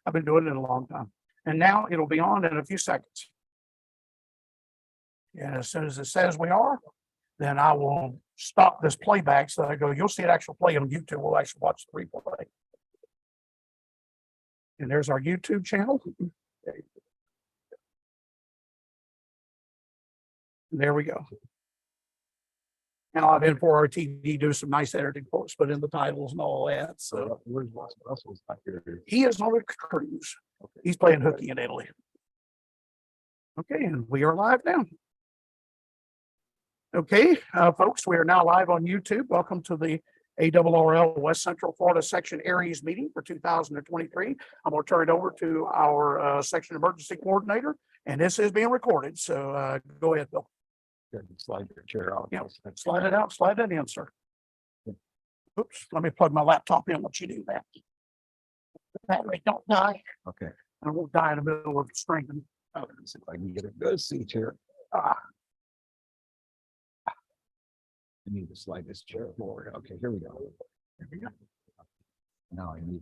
I've been doing it a long time. And now it'll be on in a few seconds. And as soon as it says we are, then I will stop this playback. So I go, you'll see it actually play on YouTube. We'll actually watch the replay. And there's our YouTube channel. There we go. Now I've been for our TV, do some nice editing for us, put in the titles and all that. So Where's Russell's back here? he is on a cruise. He's playing hooky in Italy. Okay, and we are live now. Okay, folks, we are now live on YouTube. Welcome to the ARRL West Central Florida Section ARES meeting for 2023. I'm going to turn it over to our section emergency coordinator, and this is being recorded. So go ahead, Bill. Slide your chair out. Yeah, slide it out, slide that in, sir. Oops, let me plug my laptop in. Let you do that. The battery don't die. Okay. I won't die in the middle of streaming. Oh, let's see if I can get a good seat here. I need to slide this chair forward. Okay, here we go. There we go. Now I need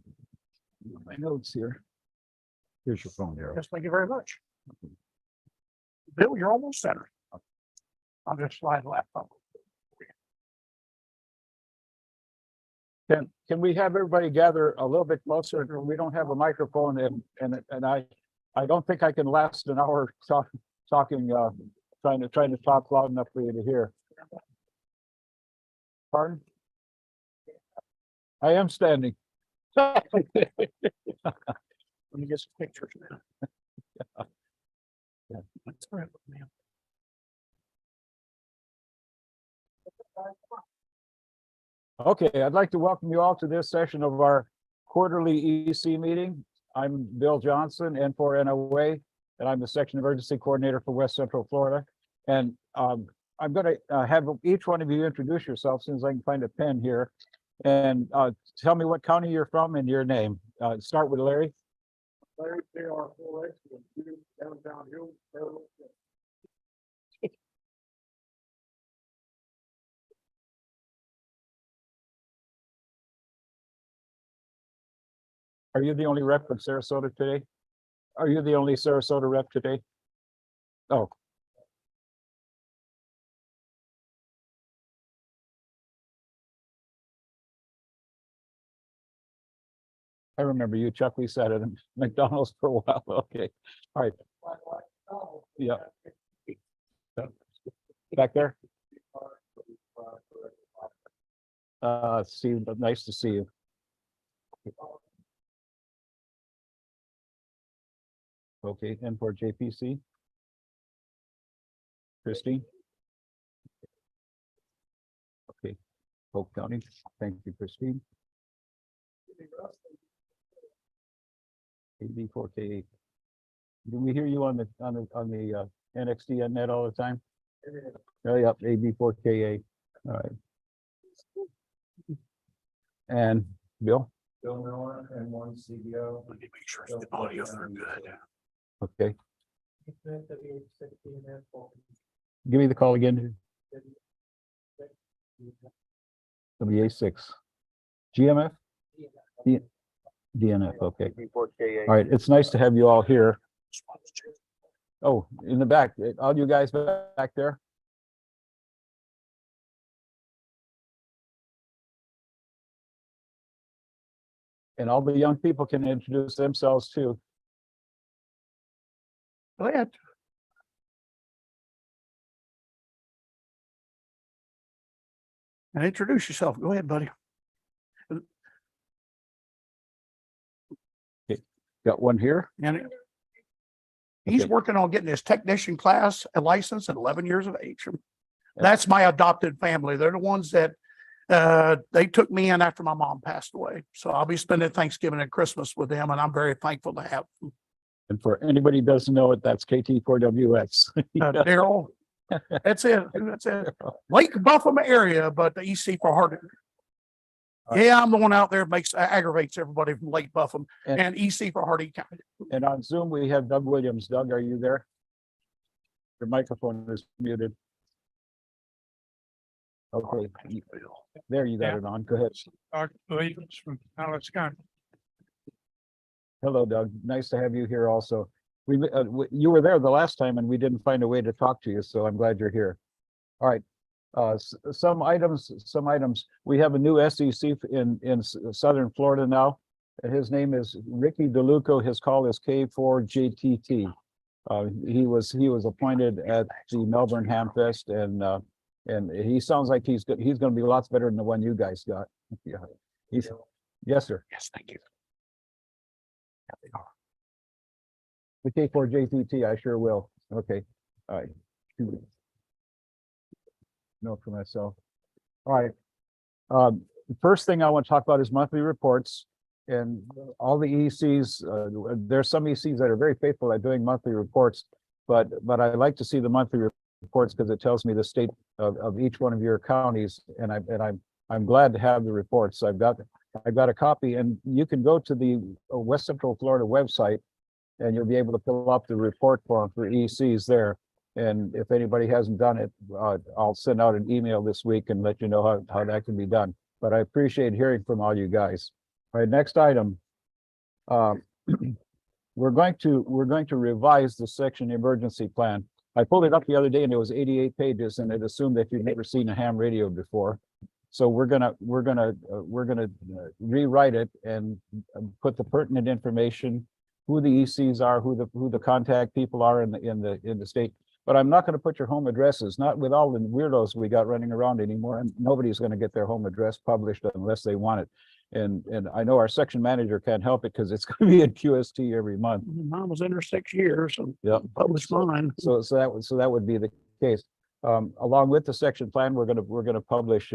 my notes here. Here's your phone there. Yes, thank you very much. Bill, you're almost centered. I'll just slide the laptop. Can we have everybody gather a little bit closer? We don't have a microphone and I don't think I can last an hour talking trying to talk loud enough for you to hear. Pardon? I am standing. Let me get some pictures now. Yeah. That's all right, man. Okay, I'd like to welcome you all to this session of our quarterly EC meeting. I'm Bill Johnson, N4NOA, and I'm the Section Emergency Coordinator for West Central Florida. And I'm going to have each one of you introduce yourself as soon as I can find a pen here. And tell me what county you're from and your name. Start with Larry. Larry, AR4S, downtown Hill. Are you the only rep from Sarasota today? Are you the only Sarasota rep today? Oh. I remember you, Chuck. We sat at McDonald's for a while. Okay. All right. Yeah. Back there. Nice to see you. Okay, and for JPC. Christine. Okay, Polk County. Thank you, Christine. AB4K8. Do we hear you on the NXT net all the time? Oh, yep, AB4K8. All right. And Bill? Bill Miller and one CBO. Let me make sure the audio are good. Okay. Give me the call again. WA6. GMF? DNF, okay. All right, it's nice to have you all here. Oh, in the back, all you guys back there? And all the young people can introduce themselves too. Go ahead. And introduce yourself. Go ahead, buddy. Got one here. And he's Okay. working on getting his technician class a license at 11 years of age. That's my adopted family. They're the ones that they took me in after my mom passed away. So I'll be spending Thanksgiving and Christmas with them, and I'm very thankful to have them. And for anybody who doesn't know it, that's KT4WX. Daryl, that's it. That's it. Lake Buffalo area, but the EC for Hardin. Yeah, I'm the one out there aggravates everybody from Lake Buffalo and EC for Hardin County. And on Zoom, we have Doug Williams. Doug, are you there? Your microphone is muted. Okay, there you got it on. Go ahead. Williams from Alice County. Hello, Doug. Nice to have you here also. You were there the last time and we didn't find a way to talk to you, so I'm glad you're here. All right. Some items. We have a new SEC in Southern Florida now. And his name is Ricky DeLuca. His call is K4JTT. He was appointed at the Melbourne Hamfest, and he sounds like he's going to be lots better than the one you guys got. Yeah. Yes, sir. Yes, thank you. Yeah, they are. The K4JTT, I sure will. Okay. All right. Note for myself. All right. The first thing I want to talk about is monthly reports. And all the ECs, there's some ECs that are very faithful at doing monthly reports, but I like to see the monthly reports because it tells me the state of each one of your counties, and I'm glad to have the reports. I've got a copy, and you can go to the West Central Florida website, and you'll be able to fill up the report form for ECs there. And if anybody hasn't done it, I'll send out an email this week and let you know how that can be done. But I appreciate hearing from all you guys. All right, next item. We're going to revise the section emergency plan. I pulled it up the other day and it was 88 pages, and it assumed that you've never seen a ham radio before. So we're gonna rewrite it and put the pertinent information, who the ECs are, who the contact people are in the state. But I'm not going to put your home addresses, not with all the weirdos we got running around anymore, and nobody's going to get their home address published unless they want it. And I know our section manager can't help it because it's going to be in QST every month. Mine was in there 6 years and Yep. published mine. So that would be the case. Along with the section plan, we're going to publish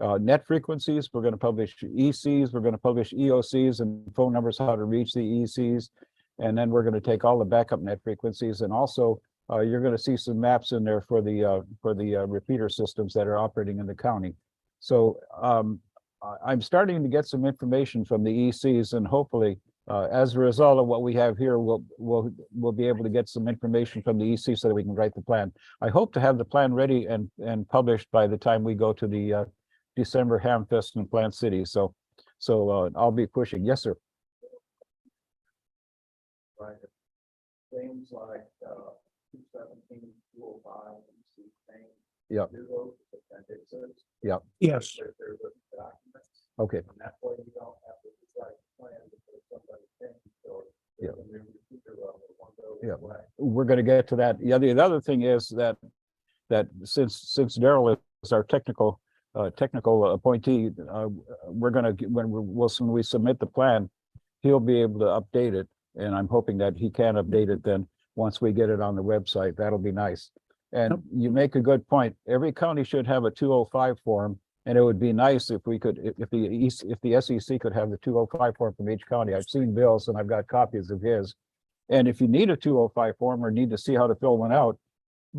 net frequencies. We're going to publish ECs. We're going to publish EOCs and phone numbers, how to reach the ECs. And then we're going to take all the backup net frequencies, and also you're going to see some maps in there for the repeater systems that are operating in the county. So I'm starting to get some information from the ECs, and hopefully, as a result of what we have here, we'll be able to get some information from the EC so that we can write the plan. I hope to have the plan ready and published by the time we go to the December Hamfest in Plant City. So I'll be pushing. Yes, sir. Right. Things like 217, 205, you see things. Yep. Appendixes. Yep. Yes. They're living documents. Okay. And that way you don't have to write a plan because somebody thinks or. Yep. Yeah. We're going to get to that. Yeah, the other thing is that since Daryl is our technical appointee, we're going to, when we submit the plan, he'll be able to update it, and I'm hoping that he can update it then once we get it on the website. That'll be nice. And you make a good point. Every county should have a 205 form, and it would be nice if we could, if the SEC could have the 205 form from each county. I've seen Bill's and I've got copies of his. And if you need a 205 form or need to see how to fill one out,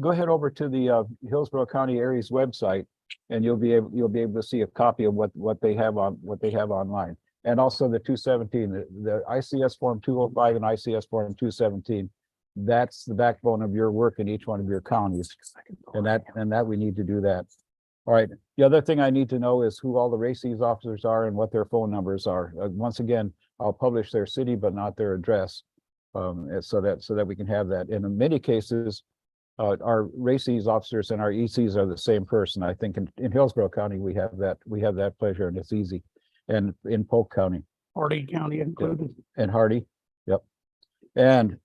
go ahead over to the Hillsborough County ARES website, and you'll be able to see a copy of what they have online. And also the 217, the ICS form 205 and ICS form 217. That's the backbone of your work in each one of your counties, and that we need to do that. All right. The other thing I need to know is who all the RACES officers are and what their phone numbers are. Once again, I'll publish their city, but not their address, so that we can have that. And in many cases, our RACES officers and our ECs are the same person. I think in Hillsborough County we have that pleasure, and it's easy. And in Polk County, Hardy County included. and Hardy, yep. And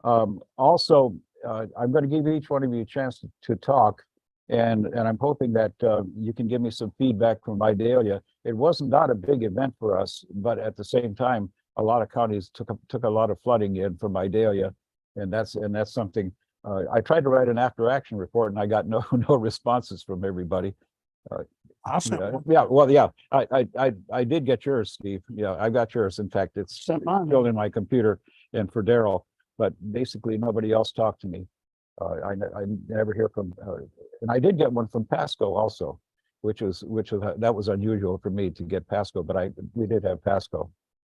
also, I'm going to give each one of you a chance to talk, and I'm hoping that you can give me some feedback from Idalia. It wasn't not a big event for us, but at the same time, a lot of counties took a lot of flooding in from Idalia, and that's something. I tried to write an after action report, and I got no responses from everybody. Awesome. Yeah, well, yeah, I did get yours, Steve. Yeah, I got yours. In fact, it's Sent mine. still in my computer, and for Daryl. But basically, nobody else talked to me. I never hear from, and I did get one from Pasco also, which was that was unusual for me to get Pasco, but we did have Pasco.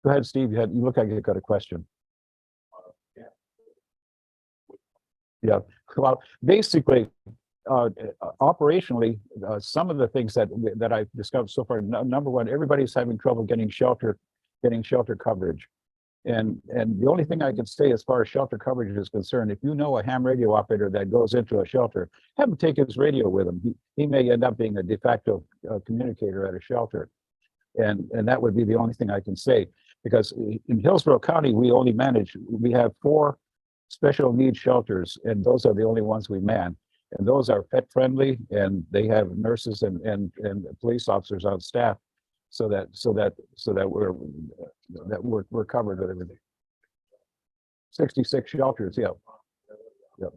Go ahead, Steve. You look like you got a question. Yeah. Well, basically, operationally, some of the things that I've discovered so far. Number one, everybody's having trouble getting shelter coverage. And the only thing I can say as far as shelter coverage is concerned, if you know a ham radio operator that goes into a shelter, have him take his radio with him. He may end up being a de facto communicator at a shelter. And that would be the only thing I can say, because in Hillsborough County, we have 4 special needs shelters, and those are the only ones we man. And those are pet friendly, and they have nurses and police officers on staff, so that we're covered with everything. 66 shelters, yeah. Yep.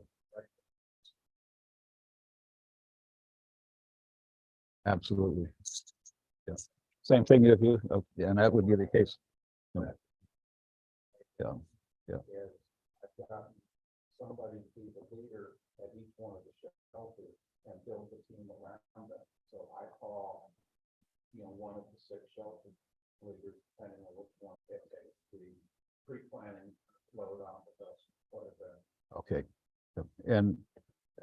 Absolutely. Yeah. Same thing if you, and that would be the case. Yeah. And I've got somebody to be the leader at each one of the shelters and build the team around them. So I call, one of the 6 shelter leaders, depending on which one it takes, the pre-planning load on with us, whatever. Okay. And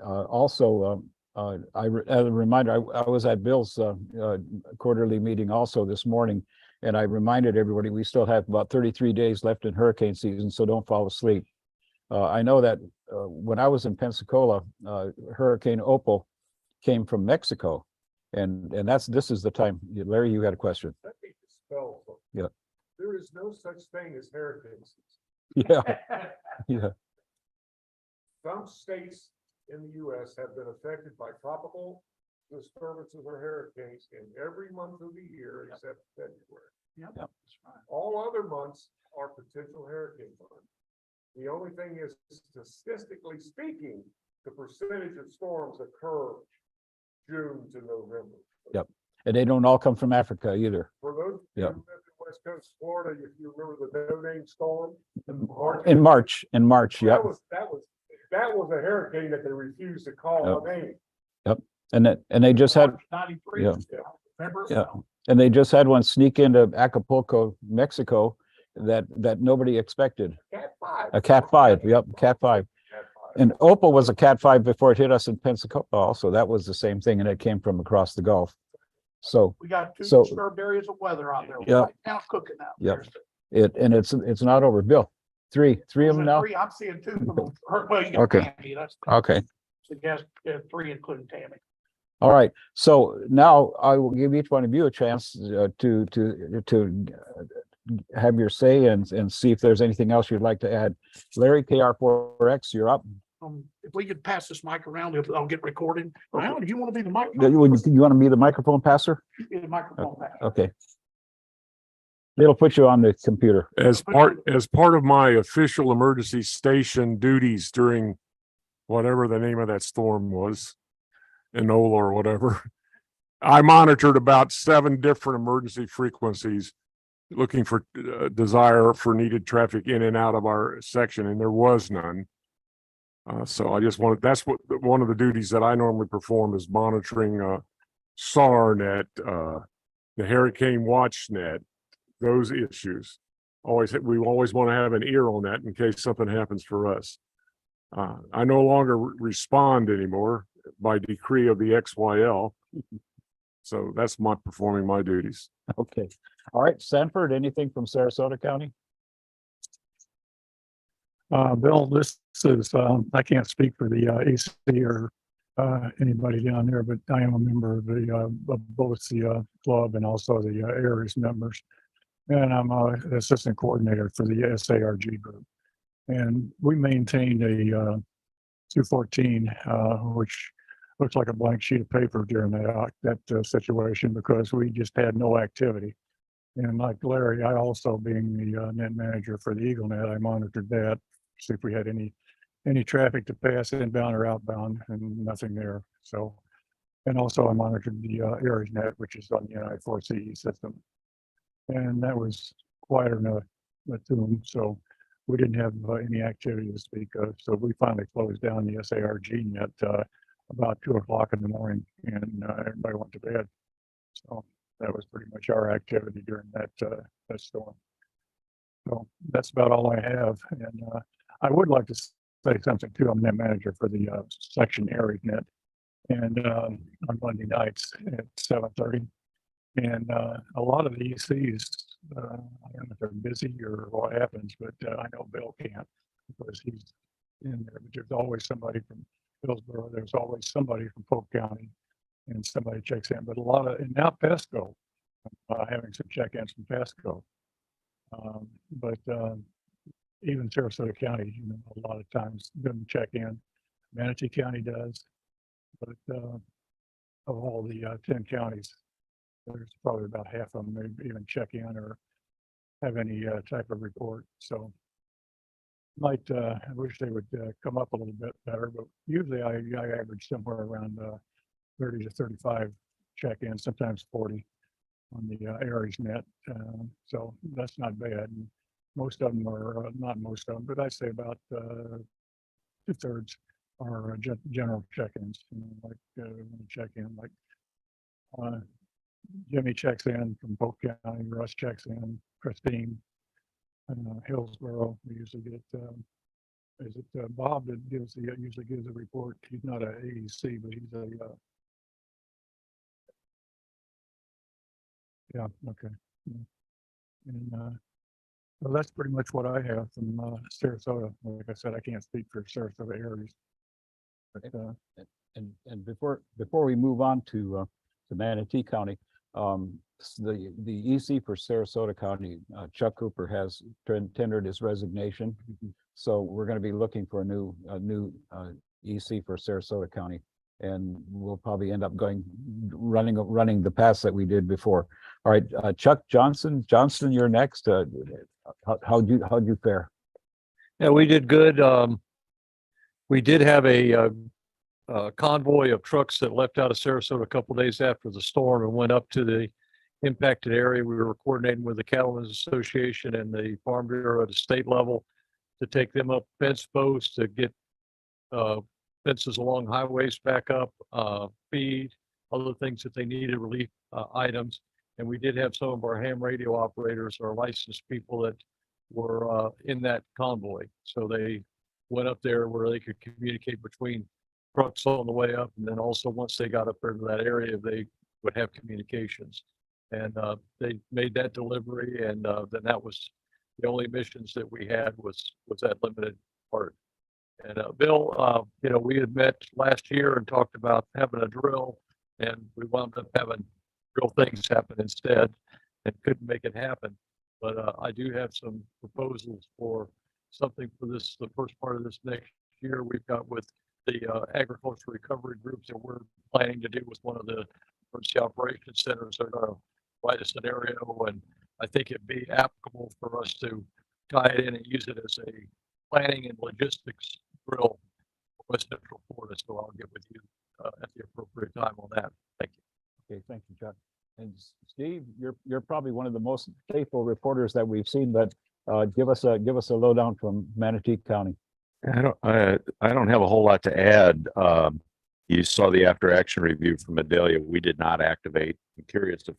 also, as a reminder, I was at Bill's quarterly meeting also this morning, and I reminded everybody we still have about 33 days left in hurricane season, so don't fall asleep. I know that when I was in Pensacola, Hurricane Opal came from Mexico, and this is the time. Larry, you had a question. Let me dispel something. Yeah. There is no such thing as hurricanes. Yeah, yeah, Some states in the US have been affected by tropical disturbances or hurricanes in every month of the year except February. Yep. Yep. That's right. All other months are potential hurricane months. The only thing is, statistically speaking, the percentage of storms occur June to November. Yep. And they don't all come from Africa either. For those who Yep. live in West Coast Florida, if you remember the no-name storm. In March, yep. That was a hurricane that they refused to call a name. And they just had, 93. yeah. Remember? yeah, and they just had one sneak into Acapulco, Mexico, that nobody expected. Cat 5. A Cat 5, yep, Cat 5. Cat 5. And Opal was a Cat 5 before it hit us in Pensacola also. That was the same thing, and it came from across the Gulf. So We got 2 So- disturbed areas of weather out there. Yep. Right now cooking out. Yep. there. it's not over. Bill, three of them now? 3, I'm seeing 2 for the, well, you got Okay. Tammy, that's, Okay. so yes, 3 including Tammy. All right, so now I will give each one of you a chance to have your say and see if there's anything else you'd like to add. Larry, KR4X, you're up. If we could pass this mic around, I'll get recorded. Well, do you want to be the You microphone? want to be the microphone passer? Be the microphone passer. Okay. It'll put you on the computer. As part of my official emergency station duties during whatever the name of that storm was, Enola or whatever, I monitored about 7 different emergency frequencies looking for desire for needed traffic in and out of our section, and there was none. So I just wanted, that's what one of the duties that I normally perform is monitoring SARnet, the Hurricane Watch Net, those issues. We always want to have an ear on that in case something happens for us. I no longer respond anymore by decree of the XYL. So that's performing my duties. Okay. All right, Sanford, anything from Sarasota County? Bill, this is, I can't speak for the AC or anybody down there, but I am a member of both the club and also the ARES members. And I'm an assistant coordinator for the SARG group. And we maintained a 214, which looks like a blank sheet of paper during that situation because we just had no activity. And like Larry, I also being the net manager for the EagleNet, I monitored that, see if we had any traffic to pass inbound or outbound, and nothing there. So, and also I monitored the ARESnet, which is on the United 4 CE system. And that was quieter than a tune. So we didn't have any activity to speak of. So we finally closed down the SARG net about 2 o'clock in the morning, and everybody went to bed. So that was pretty much our activity during that storm. So that's about all I have. And I would like to say something too. I'm net manager for the section ARESnet, and on Monday nights at 7:30. And a lot of the ECs I don't know if they're busy or what happens, but I know Bill can't because he's in there. But there's always somebody from Hillsborough. There's always somebody from Polk County, and somebody checks in. But a lot of, and now Pesco, having some check-ins from Pesco. But even Sarasota County, you know, a lot of times doesn't check in. Manatee County does, but of all the 10 counties, there's probably about half of them maybe even check in or have any type of report. So might I wish they would come up a little bit better, but usually I average somewhere around 30 to 35 check-ins, sometimes 40 on the ARES net. So that's not bad. And most of them are not most of them, but I say about 2/3 are general check-ins. You know, like when you check in, like Jimmy checks in from Polk County, Russ checks in, Christine, Hillsborough. We usually get is it Bob that gives the usually gives a report. He's not a AEC, but he's a yeah, okay. Yeah. And well, that's pretty much what I have from Sarasota. Like I said, I can't speak for Sarasota areas. But And before we move on to Manatee County, the EC for Sarasota County, Chuck Cooper has tendered his resignation. So we're going to be looking for a new EC for Sarasota County, and we'll probably end up running the paths that we did before. All right, Chuck Johnston, you're next. How'd you fare? Yeah, we did good. We did have a convoy of trucks that left out of Sarasota a couple days after the storm and went up to the impacted area. We were coordinating with the Cattlemen's Association and the Farm Bureau at the state level to take them up fence posts to get fences along highways back up, feed, other things that they needed, relief items. And we did have some of our ham radio operators or licensed people that were in that convoy. So they went up there where they could communicate between trucks on the way up. And then also once they got up there to that area, they would have communications. And they made that delivery. And then that was the only missions that we had was that limited part. And Bill, you know, we had met last year and talked about having a drill, and we wound up having real things happen instead and couldn't make it happen. But I do have some proposals for something for this, the first part of this next year. We've got with the agriculture recovery groups that we're planning to do with one of the emergency operations centers. They're going to write a scenario, and I think it'd be applicable for us to tie it in and use it as a planning and logistics drill for West Central Florida. So I'll get with you at the appropriate time on that. Thank you. Okay, thank you, Chuck. And Steve, you're probably one of the most faithful reporters that we've seen, but give us a lowdown from Manatee County. I don't have a whole lot to add. You saw the after action review from Adelia. We did not activate. I'm curious if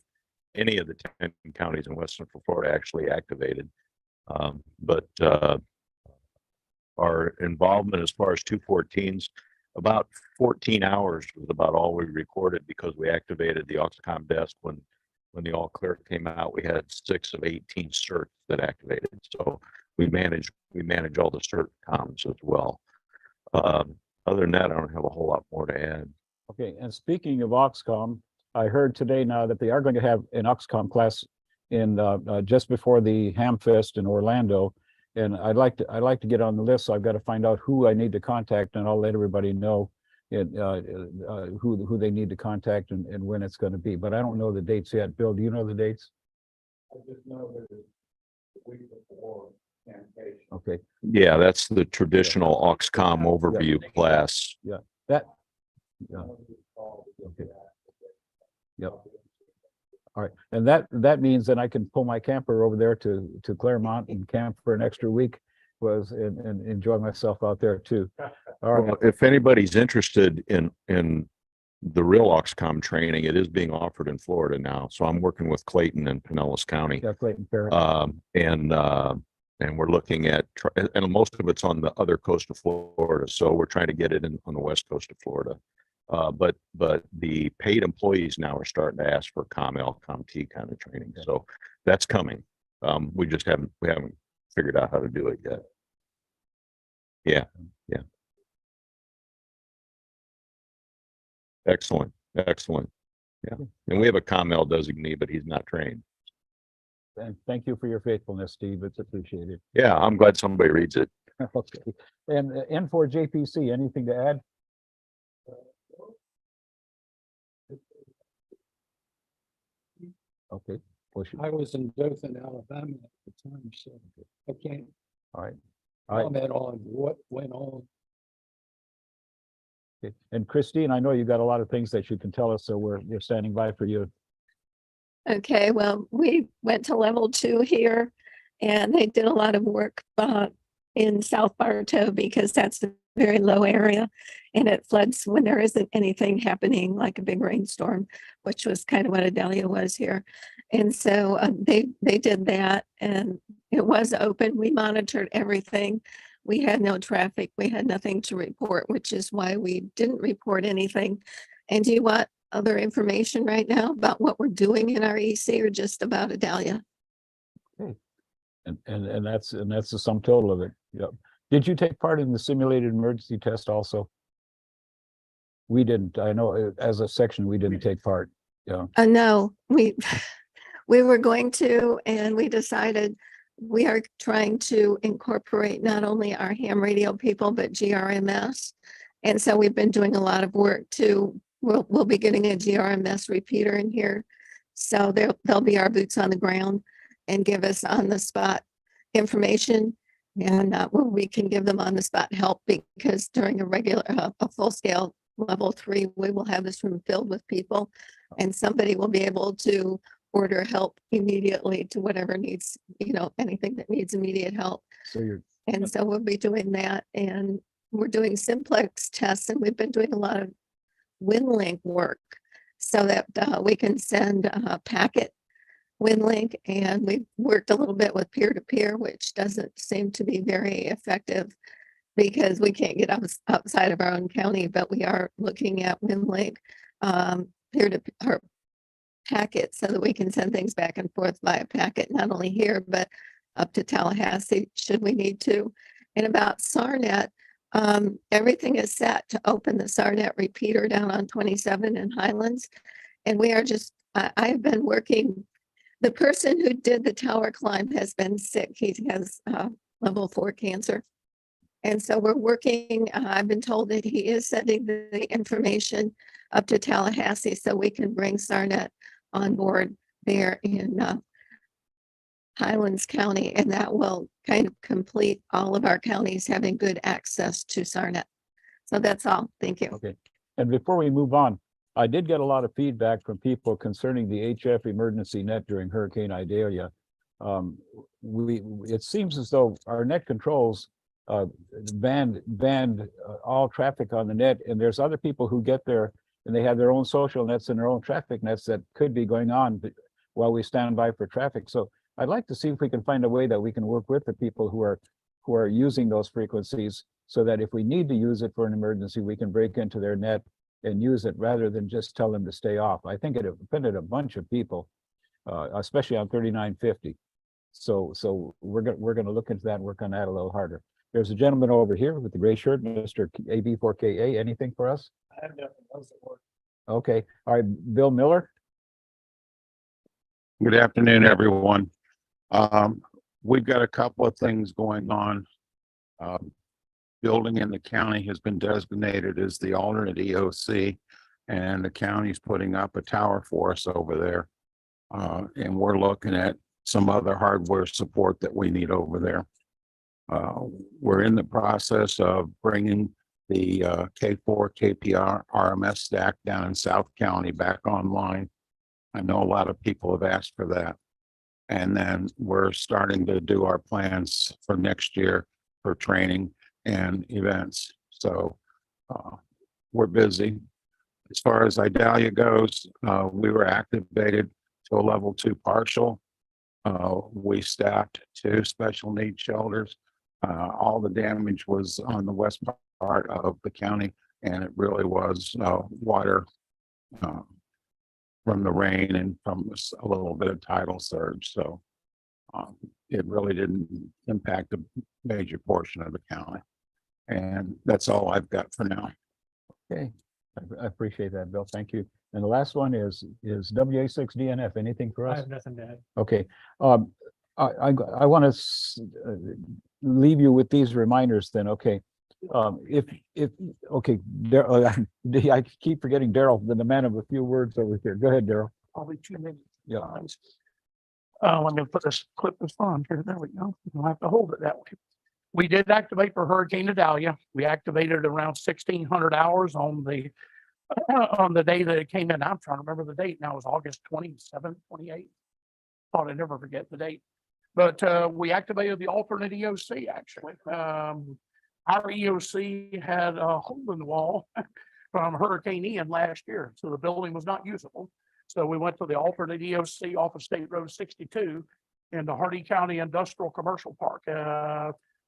any of the 10 counties in West Central Florida actually activated. But our involvement as far as 214s, about 14 hours was about all we recorded because we activated the Oxcom desk when the all clear came out. We had 6 of 18 certs that activated. So we manage all the cert comms as well. Other than that, I don't have a whole lot more to add. Okay, and speaking of Oxcom, I heard today now that they are going to have an Oxcom class in just before the Hamfest in Orlando, and I'd like to get on the list. So I've got to find out who I need to contact, and I'll let everybody know who they need to contact and when it's going to be. But I don't know the dates yet. Bill, do you know the dates? I just know that it's the week before campaign. Okay. Yeah, that's the traditional Oxcom overview class. That. Yeah. Okay. Yep. All right, and that means that I can pull my camper over there to Claremont and camp for an extra week, and enjoy myself out there too. All right. Well, if anybody's interested in the real Oxcom training, it is being offered in Florida now. So I'm working with Clayton and Pinellas County. Yeah, Clayton Parrott. And we're looking at, and most of it's on the other coast of Florida. So we're trying to get it on the west coast of Florida. But the paid employees now are starting to ask for ComL, ComT kind of training. So that's coming. We just we haven't figured out how to do it yet. Yeah, yeah. Excellent, excellent. Yeah, and we have a COML designee, but he's not trained. And thank you for your faithfulness, Steve. It's appreciated. Yeah, I'm glad somebody reads it. Okay. And N4JPC, anything to add? Okay. Push it. I was in Dothan, Alabama at the time, so I can't All right. All right. comment on what went on. Okay. And Christine, I know you got a lot of things that you can tell us, so we're standing by for you. Okay, well, we went to level 2 here and they did a lot of work in South Bartow because that's a very low area and it floods when there isn't anything happening like a big rainstorm, which was kind of what Adelia was here. And so they did that and it was open. We monitored everything. We had no traffic. We had nothing to report, which is why we didn't report anything. And do you want other information right now about what we're doing in our EC or just about Adelia? And that's the sum total of it. Yep. Did you take part in the simulated emergency test also? We didn't. I know as a section, we didn't take part. Yeah. No, we were going to, and we decided we are trying to incorporate not only our ham radio people, but GRMS. And so we've been doing a lot of work to, we'll be getting a GRMS repeater in here. So they'll be our boots on the ground and give us on the spot information. And we can give them on the spot help because during a regular, a full scale level 3, we will have this room filled with people and somebody will be able to order help immediately to whatever needs, anything that needs immediate help. And so we'll be doing that. And we're doing simplex tests and we've been doing a lot of WinLink work so that we can send a packet WinLink, and we've worked a little bit with peer-to-peer, which doesn't seem to be very effective because we can't get outside of our own county, but we are looking at WinLink peer-to-peer packets so that we can send things back and forth via packet, not only here, but up to Tallahassee should we need to. And about SARNet, everything is set to open the SARNet repeater down on 27 in Highlands. And we are just, I've been working, the person who did the tower climb has been sick. He has level 4 cancer. And so we're working, I've been told that he is sending the information up to Tallahassee so we can bring SARNet on board there in Highlands County, and that will kind of complete all of our counties having good access to SARNet. So that's all. Thank you. Okay. And before we move on, I did get a lot of feedback from people concerning the HF emergency net during Hurricane Idalia. It seems as though our net controls banned all traffic on the net, and there's other people who get there and they have their own social nets and their own traffic nets that could be going on while we stand by for traffic. So I'd like to see if we can find a way that we can work with the people who are using those frequencies so that if we need to use it for an emergency, we can break into their net and use it rather than just tell them to stay off. I think it offended a bunch of people, especially on 3950. So we're going to look into that and work on that a little harder. There's a gentleman over here with the gray shirt, Mr. AB4KA. Anything for us? I have nothing else at work. Okay. All right. Bill Miller. Good afternoon, everyone. We've got a couple of things going on. Building in the county has been designated as the alternate EOC, and the county's putting up a tower for us over there. And we're looking at some other hardware support that we need over there. We're in the process of bringing the K4 KPR RMS stack down in South County back online. I know a lot of people have asked for that. And then we're starting to do our plans for next year for training and events. So we're busy. As far as Idalia goes, we were activated to a level 2 partial. We staffed 2 special needs shelters. All the damage was on the west part of the county, and it really was water from the rain and from a little bit of tidal surge. So It really didn't impact a major portion of the county. And that's all I've got for now. Okay, I appreciate that, Bill. Thank you. And the last one is WA6 DNF. Anything for I us? have nothing to add. Okay, I want to leave you with these reminders then, okay? Okay, I keep forgetting Daryl, the man of a few words over here. Go ahead, Daryl. Probably 2 minutes. Yeah. Let me put this clip this on here. There we go. You don't have to hold it that way. We did activate for Hurricane Idalia. We activated around 1,600 hours on the day that it came in. I'm trying to remember the date now. It was August 27th, 28th. Thought I'd never forget the date. But we activated the alternate EOC actually. Our EOC had a hole in the wall from Hurricane Ian last year, so the building was not usable. So we went to the alternate EOC off of State Road 62 in the Hardy County Industrial Commercial Park.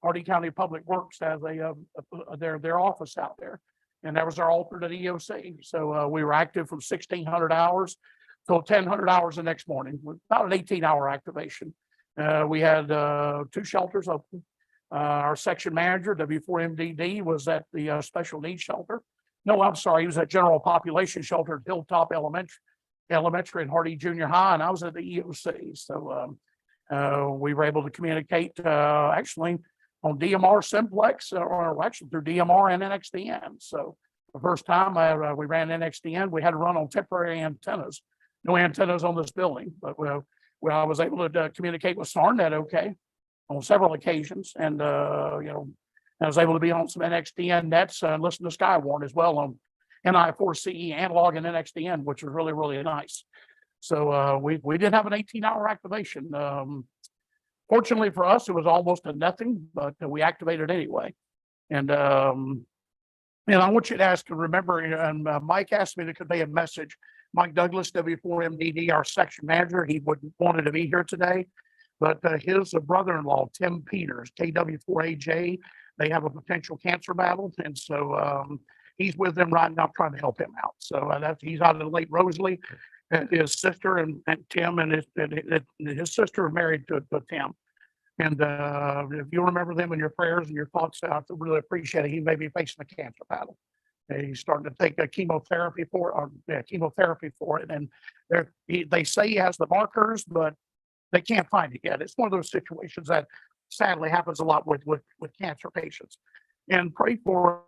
Hardy County Public Works has their office out there, and that was our alternate EOC. So we were active from 1,600 hours till 1,000 hours the next morning, about an 18-hour activation. We had 2 shelters open. Our section manager, W4MDD, was at the special needs shelter. No, I'm sorry, he was at general population shelter at Hilltop Elementary and Hardy Junior High, and I was at the EOC. So we were able to communicate actually on DMR simplex, or actually through DMR and NXDN. So the first time we ran NXDN, we had to run on temporary antennas. No antennas on this building, but I was able to communicate with SARNet okay on several occasions, and I was able to be on some NXDN nets and listen to Skywarn as well on NI4CE analog and NXDN, which was really, really nice. So we did have an 18-hour activation. Fortunately for us, it was almost a nothing, but we activated anyway. And I want you to ask to remember, and Mike asked me to convey a message. Mike Douglas, W4MDD, our section manager, he wanted to be here today, but his brother-in-law, Tim Peters, KW4AJ, they have a potential cancer battle. And so he's with them right now trying to help him out. So he's out in Lake Rosalie. And his sister and Tim and his sister are married to Tim. And if you remember them in your prayers and your thoughts, I really appreciate it. He may be facing a cancer battle. He's starting to take a chemotherapy for it. And they say he has the markers, but they can't find it yet. It's one of those situations that sadly happens a lot with cancer patients. And pray for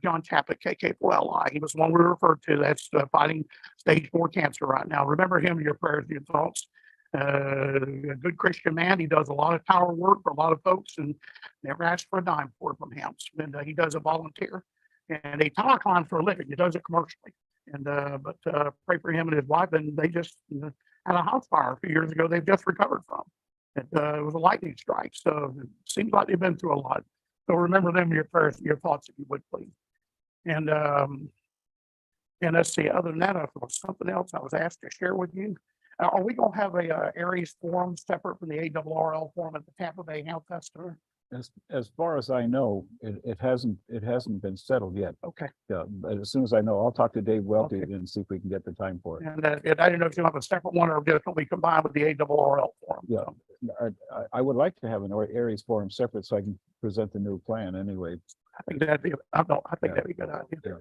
John Chapek, KK4LI. He was the one we referred to that's fighting stage 4 cancer right now. Remember him in your prayers and your thoughts. A good Christian man. He does a lot of tower work for a lot of folks and never asked for a dime for it from him. And he does a volunteer and a telecon for a living. He does it commercially. And but pray for him and his wife. And they just had a house fire a few years ago. They've just recovered from. It was a lightning strike. So it seems like they've been through a lot. So remember them in your prayers and your thoughts, if you would, please. And let's see, other than that, there was something else I was asked to share with you. Are we going to have a ARES forum separate from the ARRL forum at the Tampa Bay Health Festival? As far as I know, it hasn't been settled yet. Okay. But as soon as I know, I'll talk to Dave Welty Okay. and see if we can get the time for it. And I didn't know if you have a separate one or just be combined with the ARRL forum. Yeah, I would like to have an ARES forum separate so I can present the new plan anyway. I think that'd be a good idea.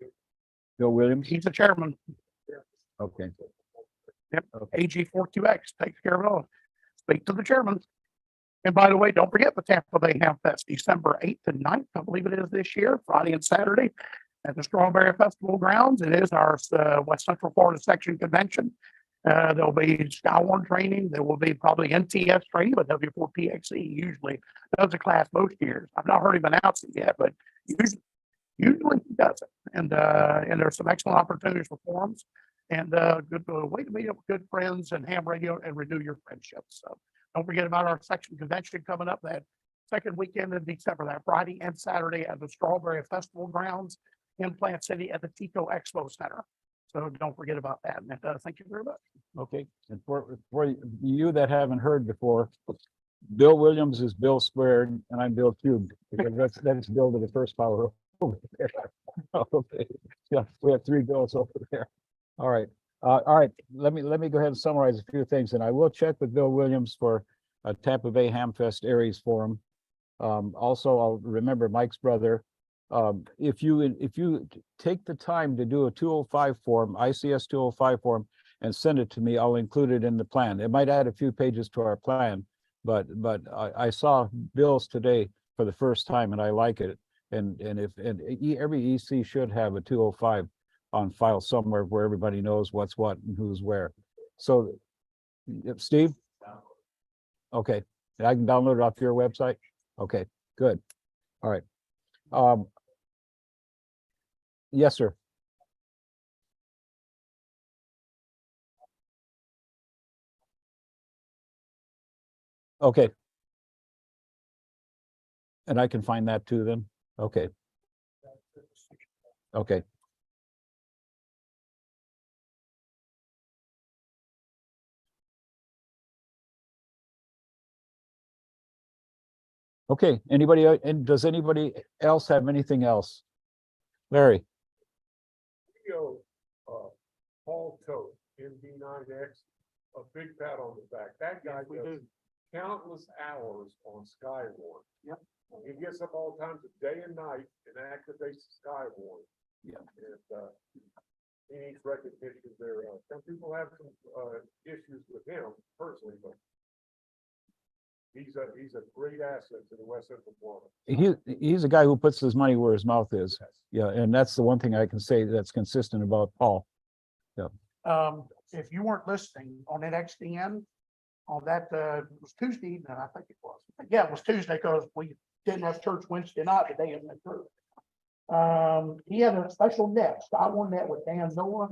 Yeah. Bill Williams? He's the chairman. Okay. Yep. Okay. AG42X takes care of it all. Speak to the chairman. And by the way, don't forget the Tampa Bay Ham Fest, December 8th and 9th, I believe it is this year, Friday and Saturday at the Strawberry Festival grounds. It is our West Central Florida Section Convention. There'll be Skywarn training. There will be probably NTS training, but W4PXE usually does a class most years. I've not heard him announce it yet, but usually he does it. And there's some excellent opportunities for forums and good way to meet up with good friends and ham radio and renew your friendships. So don't forget about our section convention coming up that second weekend in December, that Friday and Saturday at the Strawberry Festival grounds in Plant City at the Tico Expo Center. So don't forget about that. And thank you very much. Okay, and for you that haven't heard before, Bill Williams is Bill squared and I'm Bill cubed, because that's Bill to the first power over there. Okay. Yeah, we have 3 Bills over there. All right. Let me go ahead and summarize a few things, and I will check with Bill Williams for Tampa Bay Hamfest Aries Forum. Also, I'll remember Mike's brother. If you take the time to do a 205 form, ICS 205 form, and send it to me, I'll include it in the plan. It might add a few pages to our plan, but I saw Bill's today for the first time and I like it. And every EC should have a 205 on file somewhere where everybody knows what's what and who's where. So, Steve? Okay, I can download it off your website? Okay, good. All right. Yes, sir. Okay. And I can find that too then? Okay. Okay. Okay, anybody, and does anybody else have anything else? Larry? Paul Tote, MD9X, a big pat on the back. That guy does countless hours on Skywarn. Yep. He gets up all times of day and night and activates Skywarn. Yeah. And he needs recognition there. Some people have some issues with him personally, but he's a great asset to the West Central Florida. He's a guy who puts his money where his mouth is. Yeah, and that's the one thing I can say that's consistent about Paul. If you weren't listening on that XDN, on that, it was Tuesday evening, I think it was. Yeah, it was Tuesday because we didn't have church Wednesday night, the day it went through. He had a special net, Skywarn net with Dan Noah.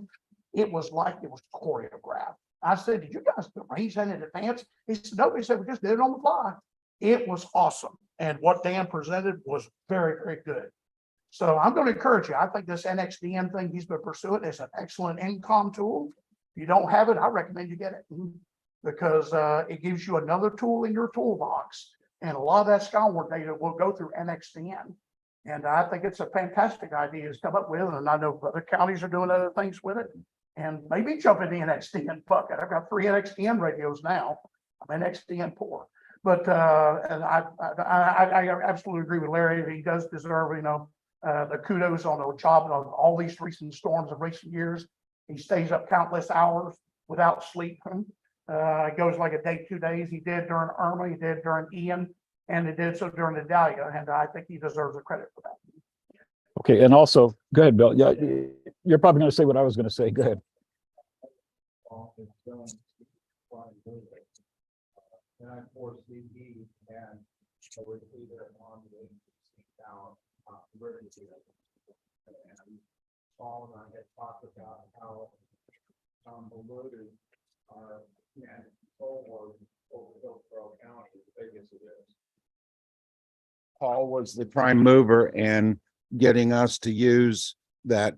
It was like it was choreographed. I said, did you guys arrange that in advance? He said, no, he said, we just did it on the fly. It was awesome. And what Dan presented was very, very good. So I'm going to encourage you. I think this NXDN thing he's been pursuing is an excellent income tool. If you don't have it, I recommend you get it because it gives you another tool in your toolbox. And a lot of that Skywarn data will go through NXDN. And I think it's a fantastic idea to come up with. And I know other counties are doing other things with it. And maybe jump in the NXDN bucket. I've got 3 NXDN radios now. I'm NXDN poor. But and I absolutely agree with Larry. He does deserve, the kudos on the job of all these recent storms of recent years. He stays up countless hours without sleep. It goes like a day, 2 days. He did during Irma, he did during Ian, and he did so during the Dahlia. And I think he deserves the credit for that. Okay, and also, go ahead, Bill. Yeah, you're probably going to say what I was going to say. Go ahead. And I foresee he and a repeater on the agency down emergency. And Paul and I had talked about how the loaders are over Hillsborough County, as big as it is. Paul was the prime mover in getting us to use that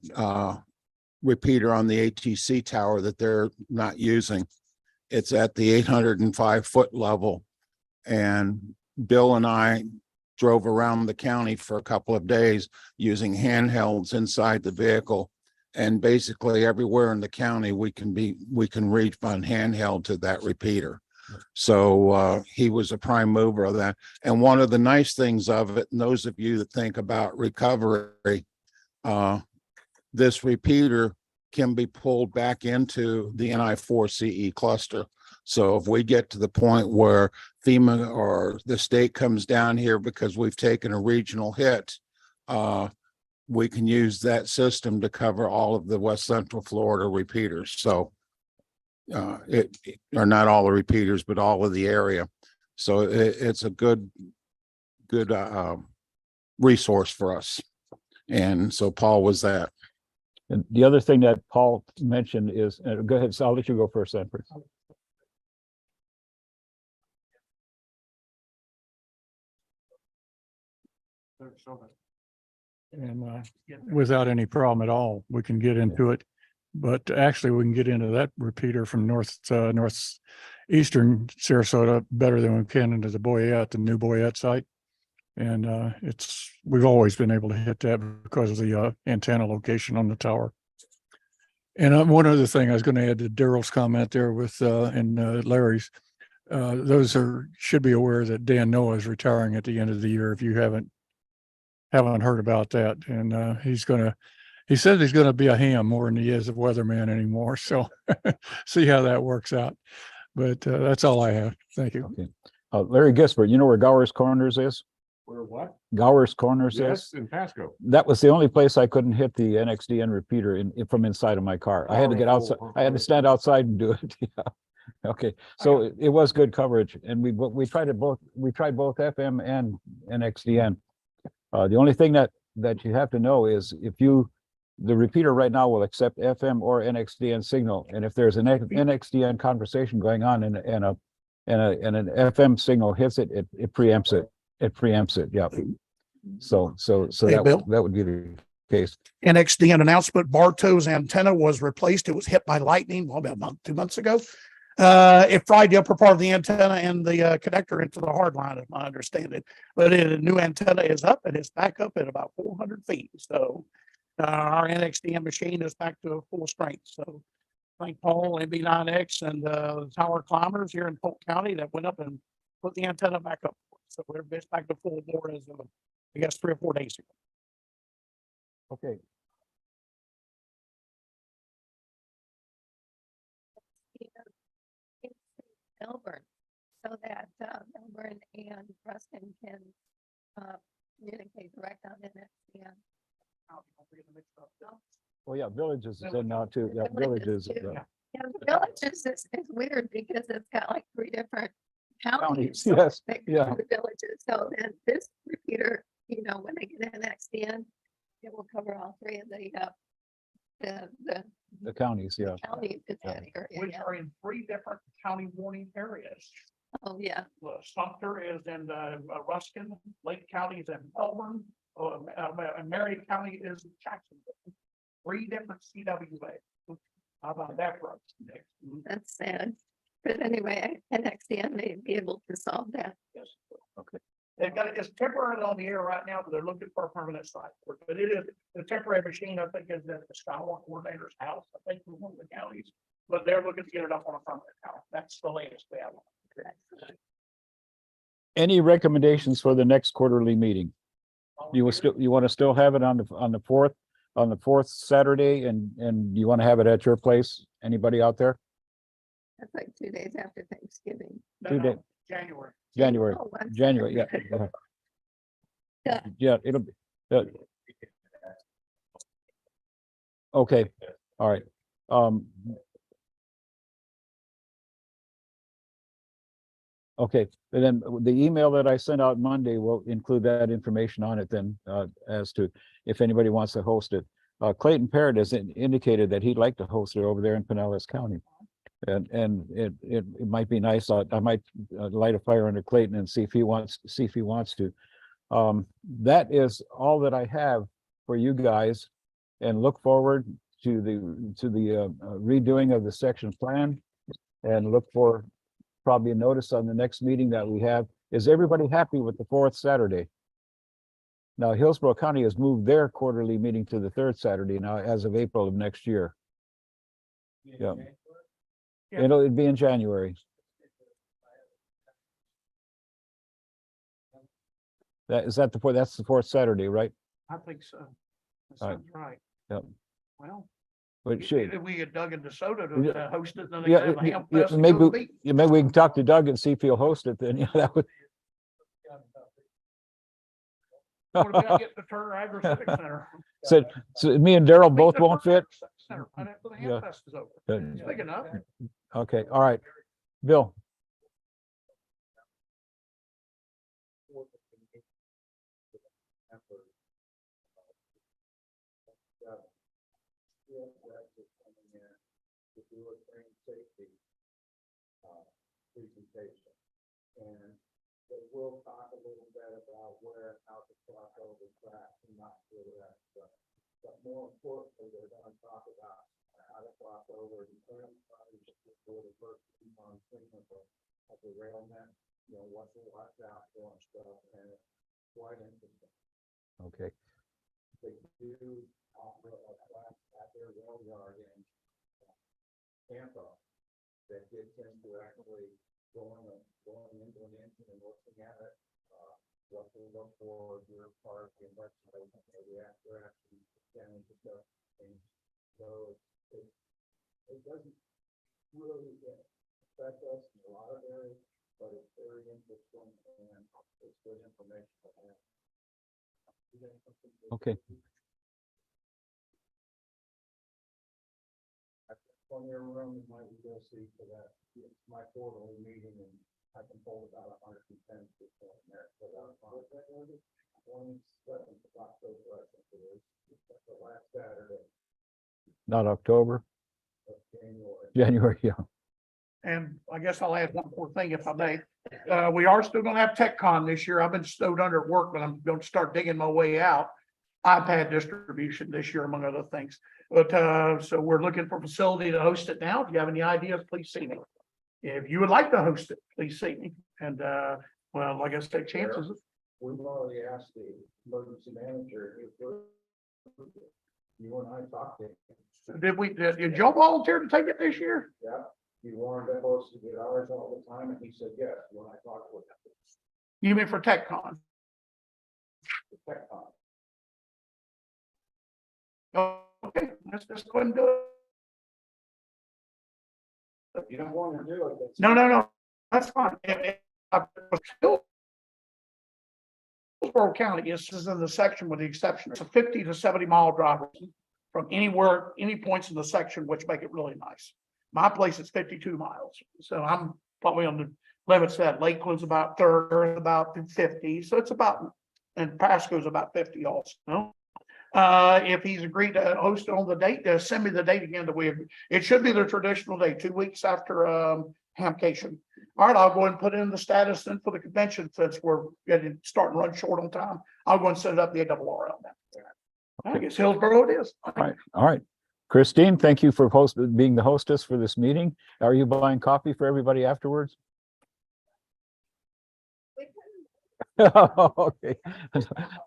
repeater on the ATC tower that they're not using. It's at the 805-foot level. And Bill and I drove around the county for a couple of days using handhelds inside the vehicle. And basically everywhere in the county we can reach on handheld to that repeater. So he was a prime mover of that. And one of the nice things of it, and those of you that think about recovery, this repeater can be pulled back into the NI4CE cluster. So if we get to the point where FEMA or the state comes down here because we've taken a regional hit, we can use that system to cover all of the West Central Florida repeaters. So or not all the repeaters, but all of the area. So it's a good resource for us. And so Paul was that. And the other thing that Paul mentioned is, go ahead, so I'll let you go first, Sanford. And without any problem at all, we can get into it. But actually, we can get into that repeater from northeastern Sarasota better than we can into the Boyette, the new Boyette site. And we've always been able to hit that because of the antenna location on the tower. And one other thing I was going to add to Daryl's comment there with and Larry's, should be aware that Dan Noah is retiring at the end of the year, if you haven't heard about that. And he says he's gonna be a ham more than he is a weatherman anymore. So see how that works out. But that's all I have. Thank you. Okay. Larry Gisbert, you know where Gower's Corners is? Where what? Gower's Corners is? Yes, in Pasco. That was the only place I couldn't hit the NXDN repeater from inside of my car. I had to get outside. I had to stand outside and do it. Yeah. Okay, so it was good coverage, and we tried both FM and NXDN. The only thing that you have to know is the repeater right now will accept FM or NXDN signal, and if there's an NXDN conversation going on and an FM signal hits it, it preempts it. It preempts it. Yeah. So Hey, Bill. that would be the case. NXDN announcement, Bartow's antenna was replaced. It was hit by lightning, about a month, 2 months ago. It fried the upper part of the antenna and the connector into the hard line, if I understand it. But a new antenna is up and it's back up at about 400 feet. So our NXDN machine is back to full strength. So thank Paul, MB9X, and tower climbers here in Polk County that went up and put the antenna back up. So we're just back to full board as of, I guess, 3 or 4 days ago. Okay. Melbourne, so that Melbourne and Ruston can communicate direct on NXDN. Well, yeah, Villages is in now too. Yeah, Villages Villages. too. Yeah. Yeah, the Villages is weird because it's got like 3 different counties. Counties, yes, that yeah. cover the Villages. So then this repeater, when they get NXDN, it will cover all 3 of The counties, yeah. counties in that area. Which Yeah. are in 3 different county warning areas. Oh, yeah. Sumter is in Ruskin, Lake County is in Melbourne, and Marion County is in Jacksonville. 3 different CWA. How about that for us? That's sad. But anyway, NXDN may be able to solve that. Yes. Okay. They've got it's temporary on the air right now, but they're looking for a permanent site. But it is the temporary machine, I think, is at the Skywalk coordinator's house, I think, for one of the counties. But they're looking to get it up on a permanent house. That's the latest we have. Any recommendations for the next quarterly meeting? You want to still have it on the fourth Saturday, and you want to have it at your place? Anybody out there? That's like 2 days after Thanksgiving. Two days. January. January, Oh, I'm January, sorry. yeah. Yeah. Yeah, it'll be. Okay, all right. Okay, and then the email that I sent out Monday will include that information on it then, as to if anybody wants to host it. Clayton Parrott has indicated that he'd like to host it over there in Pinellas County. And it might be nice. I might light a fire under Clayton and see if he wants to. That is all that I have for you guys, and look forward to the redoing of the section plan, and look for probably a notice on the next meeting that we have. Is everybody happy with the 4th Saturday? Now, Hillsborough County has moved their quarterly meeting to the 3rd Saturday now as of April of next year. Yeah. It'd be in January. That's the 4th Saturday, right? I think so. That All right. sounds right. Yep. Well, But should, if we get Doug and DeSoto to host it, then they yeah, can have a ham yeah, fest and go to the beach. maybe we can talk to Doug and see if he'll host it then. Yeah, that would. What about getting the Turner Agri Civic Center? So me and Daryl both won't fit. Center, right after the Yeah. ham fest is over. Good. It's big enough. Okay, all right. Bill, To do a train safety presentation, and they will talk a little bit about where and how to cross over tracks and not do that stuff. But more importantly, they're going to talk about how to cross over the current for the first 2 months of the rail net, what to watch out for and stuff, and it's quite interesting. okay, They do offer a class at their rail yard in Tampa that gets into actually going into an engine and looking at it, what to look for, your part, the investment, the reactor, actually, damage the stuff. And so it doesn't really affect us in a lot of areas, but it's very interesting and it's good information to have. Okay. On your room, you might go see for that, it's my quarterly meeting and I can pull about 110 people in there. So that's on 27th of October, I think it is. It's the last Saturday Not October, of January. January, yeah. And I guess I'll add one more thing if I may. We are still gonna have TechCon this year. I've been stowed under at work, but I'm going to start digging my way out. iPad distribution this year, among other things. But so we're looking for a facility to host it now. If you have any ideas, please see me. If you would like to host it, please see me. And well, like I said, chances. We've already asked the emergency manager. You and I talked to him. Did y'all volunteer to take it this year? Yeah, he wanted us to get ours all the time, and he said yes when I talked with him. You mean for TechCon? The TechCon. Okay, let's just go ahead and do it. If you don't want to do it, that's. No, that's fine. Hillsborough County is in the section with the exception, it's a 50 to 70 mile drive from anywhere, any points in the section, which make it really nice. My place is 52 miles, so I'm probably on the limits of that. Lakeland's about 30, about 50, so it's about, and Pasco's about 50 also. If he's agreed to host it on the date, send me the date again that it should be the traditional date, 2 weeks after Hamcation. All right, I'll go ahead and put in the status then for the convention since we're getting starting to run short on time. I'll go and set it up the ARRL now. I guess Hillsborough it is. All right. Christine, thank you for being the hostess for this meeting. Are you buying coffee for everybody afterwards? Okay.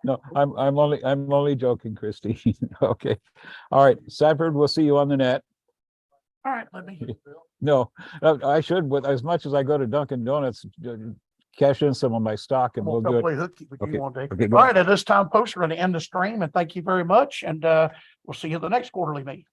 No, I'm only joking, Christine. Okay. All right, Sanford, we'll see you on the net. All right, let me. No, I should, but as much as I go to Dunkin' Donuts, cash in some of my stock and we'll do it. Play hooky with you Okay. one day. Okay, All go right, at this time, folks, we're going to end the stream and thank you very much. And we'll see you at the next quarterly meeting.